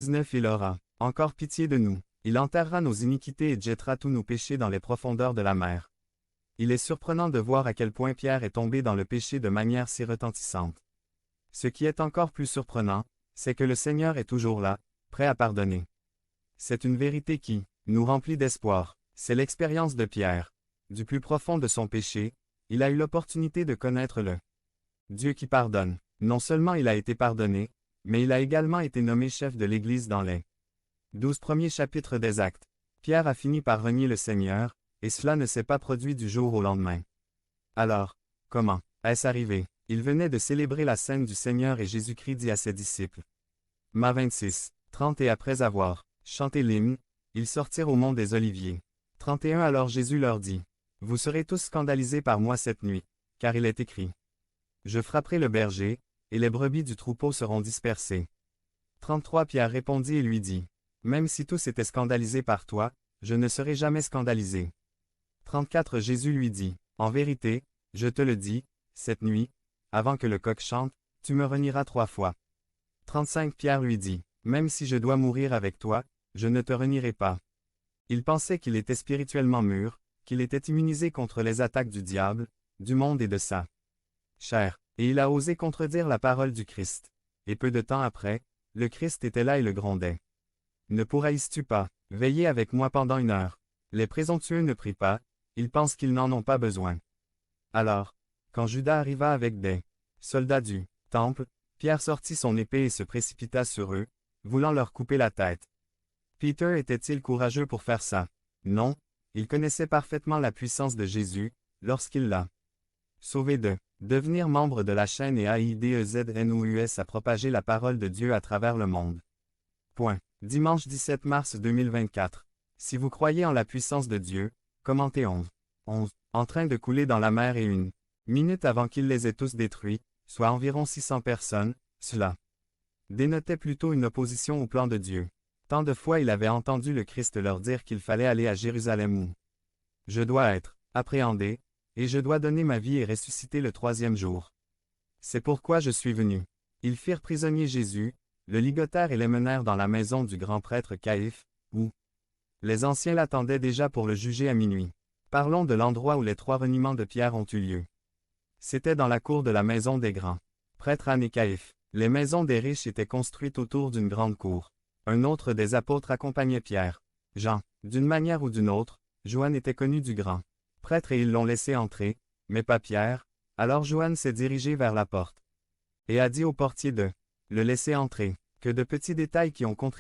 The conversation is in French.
19 Il aura encore pitié de nous. Il enterrera nos iniquités et jettera tous nos péchés dans les profondeurs de la mer. Il est surprenant de voir à quel point Pierre est tombé dans le péché de manière si retentissante. Ce qui est encore plus surprenant, c'est que le Seigneur est toujours là, prêt à pardonner. C'est une vérité qui nous remplit d'espoir. C'est l'expérience de Pierre. Du plus profond de son péché, il a eu l'opportunité de connaître le Dieu qui pardonne. Non seulement il a été pardonné, mais il a également été nommé chef de l'Église dans les 12 premiers chapitres des Actes. Pierre a fini par renier le Seigneur, et cela ne s'est pas produit du jour au lendemain. Alors, comment est-ce arrivé? Il venait de célébrer la scène du Seigneur et Jésus-Christ dit à ses disciples. Matthieu 26, 30 Et après avoir chanté l'hymne, ils sortirent au mont des Oliviers. 31 Alors Jésus leur dit, « Vous serez tous scandalisés par moi cette nuit, car il est écrit. Je frapperai le berger, et les brebis du troupeau seront dispersées. » 33 Pierre répondit et lui dit, « Même si tous étaient scandalisés par toi, je ne serai jamais scandalisé. » 34 Jésus lui dit, « En vérité, je te le dis, cette nuit, avant que le coq chante, tu me renieras 3 fois. » 35 Pierre lui dit, « Même si je dois mourir avec toi, je ne te renierai pas. » Il pensait qu'il était spirituellement mûr, qu'il était immunisé contre les attaques du diable, du monde et de sa chair, et il a osé contredire la parole du Christ. Et peu de temps après, le Christ était là et le grondait. Ne pourrais-tu pas veiller avec moi pendant 1 heure? Les présomptueux ne prient pas, ils pensent qu'ils n'en ont pas besoin. Alors, quand Judas arriva avec des soldats du temple, Pierre sortit son épée et se précipita sur eux, voulant leur couper la tête. Peter était-il courageux pour faire ça? Non, il connaissait parfaitement la puissance de Jésus, lorsqu'il l'a sauvé de devenir membre de la chaîne et AIDEZNOUS à propager la parole de Dieu à travers le monde. Dimanche 17 mars 2024. Si vous croyez en la puissance de Dieu, commentez 11. En train de couler dans la mer et 1 minute avant qu'il les ait tous détruits, soit environ 600 personnes, cela dénotait plutôt une opposition au plan de Dieu. Tant de fois il avait entendu le Christ leur dire qu'il fallait aller à Jérusalem où je dois être appréhendé, et je dois donner ma vie et ressusciter le 3e jour. C'est pourquoi je suis venu. Ils firent prisonnier Jésus, le ligotèrent et l'emmenèrent dans la maison du grand prêtre Caïphe, où les anciens l'attendaient déjà pour le juger à minuit. Parlons de l'endroit où les 3 reniements de Pierre ont eu lieu. C'était dans la cour de la maison des grands prêtres Anne et Caïphe. Les maisons des riches étaient construites autour d'une grande cour. Un autre des apôtres accompagnait Pierre. Jean. D'une manière ou d'une autre, Joanne était connu du grand prêtre et ils l'ont laissé entrer, mais pas Pierre. Alors Joanne s'est dirigée vers la porte et a dit au portier de le laisser entrer. Que de petits détails qui ont contribué